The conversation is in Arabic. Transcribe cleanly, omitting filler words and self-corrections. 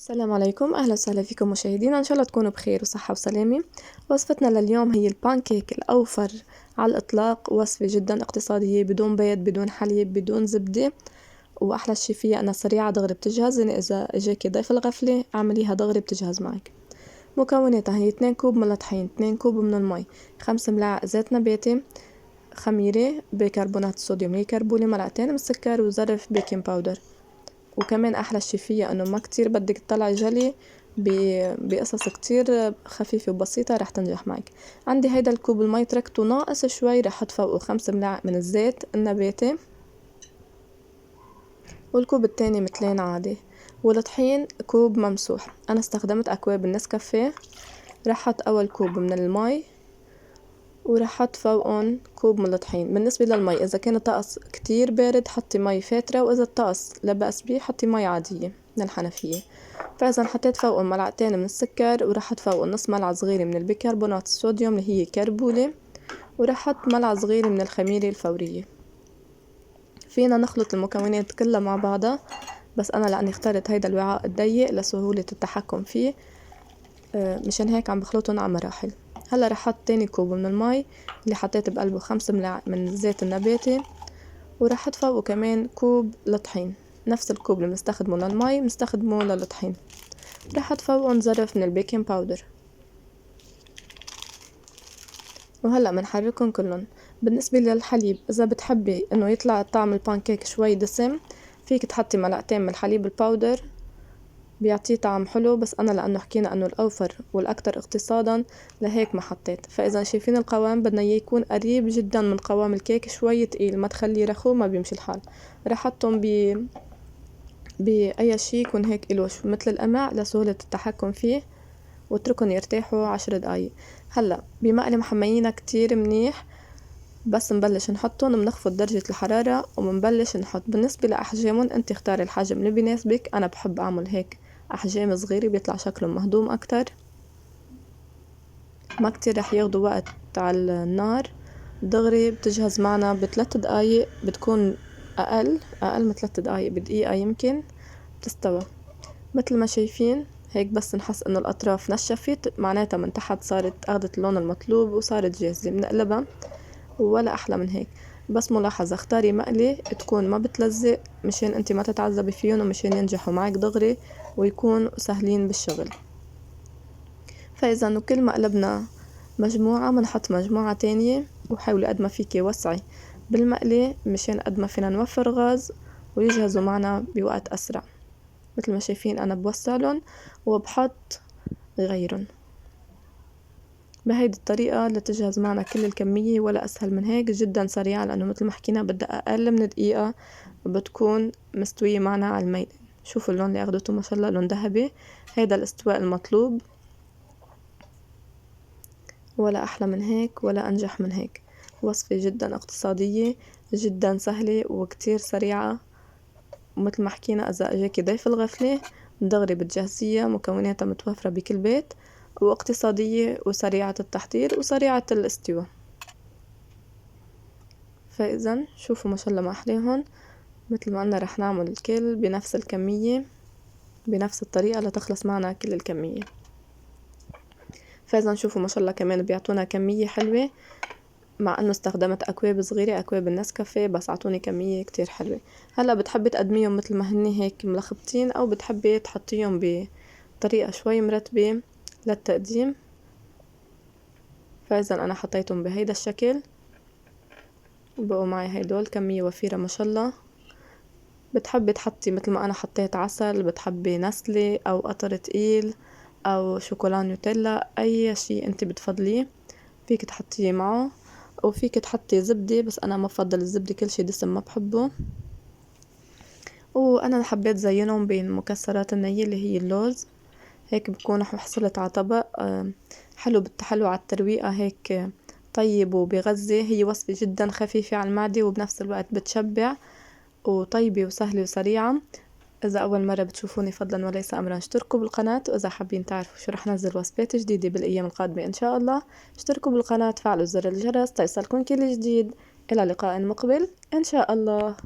السلام عليكم، أهلا وسهلا فيكم مشاهدينا. إن شاء الله تكونوا بخير وصحة وسلامة. وصفتنا لليوم هي البانكيك الأوفر على الإطلاق، وصفة جدا اقتصادية، بدون بيض، بدون حليب، بدون زبدة. وأحلى شي فيها أنها سريعة دغري بتجهز، يعني إذا إجاكي ضيف الغفلة اعمليها دغري بتجهز معك. مكوناتها هي 2 كوب من الطحين، 2 كوب من المي، 5 ملاعق زيت نباتي، خميرة بيكربونات الصوديوم يكربولي، ملعقتين من السكر، وزرف بيكنج باودر. وكمان أحلى شي فيها إنه ما كتير بدك تطلعي جلي، بقصص كتير خفيفة وبسيطة رح تنجح معك. عندي هيدا الكوب المي تركته ناقص شوي، رح أحط فوقه 5 ملاعق من الزيت النباتي، والكوب التاني متلين عادي. والطحين كوب ممسوح. أنا استخدمت أكواب النسكافيه. رح أحط أول كوب من المي، ورح أحط فوقهم كوب من الطحين. بالنسبة للمي، إذا كان الطقس كتير بارد حطي مي فاترة، وإذا الطقس لا بأس بيه حطي مي عادية من الحنفية. فإذا حطيت فوقهم ملعقتين من السكر، ورح أحط فوقهم نص ملعقة صغيرة من البيكربونات الصوديوم اللي هي كربولة، ورح أحط ملعقة صغيرة من الخميرة الفورية. فينا نخلط المكونات كلها مع بعضها، بس أنا لأني اخترت هيدا الوعاء الضيق لسهولة التحكم فيه، مشان هيك عم بخلطهم على مراحل. هلا رح احط تاني كوب من المي اللي حطيت بقلبه 5 ملاعق من الزيت النباتي، ورح احط فوقه كمان كوب لطحين، نفس الكوب اللي بنستخدمه للمي بنستخدمه للطحين. رح احط فوقه زرف من البيكنج باودر، وهلا بنحركهم كلهم. بالنسبة للحليب، إذا بتحبي إنه يطلع طعم البانكيك شوي دسم، فيك تحطي ملعقتين من الحليب الباودر، بيعطيه طعم حلو. بس أنا لأنه حكينا أنه الأوفر والأكثر اقتصادا لهيك ما حطيت. فإذا شايفين القوام بدنا إياه يكون قريب جدا من قوام الكيك، شوي تقيل، ما تخليه رخو، ما بيمشي الحال. رح أحطهم بأي شي يكون هيك إلوش مثل القمع لسهولة التحكم فيه، واتركهم يرتاحوا 10 دقايق. هلا بمقلي محميينها كتير منيح، بس نبلش نحطهم بنخفض درجة الحرارة وبنبلش نحط. بالنسبة لأحجامهم انت اختاري الحجم اللي بيناسبك. أنا بحب أعمل هيك أحجام صغيرة بيطلع شكلهم مهضوم أكتر، ما كتير رح ياخدوا وقت على النار، دغري بتجهز معنا ب3 دقايق، بتكون أقل من 3 دقايق، بدقيقة يمكن بتستوى. مثل ما شايفين هيك، بس نحس إنه الأطراف نشفت معناتها من تحت صارت أخدت اللون المطلوب وصارت جاهزة، بنقلبها. ولا أحلى من هيك. بس ملاحظة، اختاري مقلي تكون ما بتلزق، مشان انتي ما تتعذبي فيهم، ومشان ينجحوا معك دغري ويكونوا سهلين بالشغل. فإذا انه كل ما قلبنا مجموعة بنحط مجموعة تانية، وحاولي قد ما فيكي وسعي بالمقلي مشان قد ما فينا نوفر غاز ويجهزوا معنا بوقت أسرع. مثل ما شايفين أنا بوسعلن وبحط غيرن بهيدي الطريقة لتجهز معنا كل الكمية. ولا أسهل من هيك، جدا سريعة، لأنه مثل ما حكينا بدها أقل من دقيقة بتكون مستوية معنا على الميدان. شوفوا اللون اللي أخدته، ما شاء الله لون ذهبي، هيدا الاستواء المطلوب. ولا أحلى من هيك ولا أنجح من هيك. وصفة جدا اقتصادية، جدا سهلة وكتير سريعة. ومثل ما حكينا إذا أجاكي ضيف الغفلة دغري بتجهزيها، مكوناتها متوفرة بكل بيت، واقتصادية وسريعة التحضير وسريعة الاستواء. فإذا شوفوا ما شاء الله ما أحلاهم. مثل ما قلنا رح نعمل الكل بنفس الكمية بنفس الطريقة لتخلص معنا كل الكمية. فإذا شوفوا ما شاء الله كمان بيعطونا كمية حلوة، مع انه استخدمت اكواب صغيرة، اكواب النسكافيه، بس عطوني كمية كتير حلوة. هلا بتحبي تقدميهم مثل ما هني هيك ملخبطين، او بتحبي تحطيهم بطريقة شوي مرتبة للتقديم. فاذا انا حطيتهم بهيدا الشكل، بقوا معي هيدول كمية وفيرة ما شاء الله. بتحبي تحطي مثل ما انا حطيت عسل، بتحبي نسلة او قطر تقيل او شوكولا نوتيلا، اي شي انت بتفضليه فيك تحطيه معه. وفيك تحطي زبدة، بس انا ما بفضل الزبدة، كل شي دسم ما بحبه. وانا حبيت زينهم بالمكسرات النية اللي هي اللوز، هيك بكون حصلت على طبق حلو بالتحلو على الترويقة، هيك طيب وبغذي. هي وصفة جدا خفيفة على المعدة وبنفس الوقت بتشبع، وطيبة وسهلة وسريعة. إذا أول مرة بتشوفوني فضلا وليس أمرا اشتركوا بالقناة، وإذا حابين تعرفوا شو رح نزل وصفات جديدة بالأيام القادمة إن شاء الله اشتركوا بالقناة، فعلوا زر الجرس تيصلكم كل جديد. إلى لقاء مقبل إن شاء الله.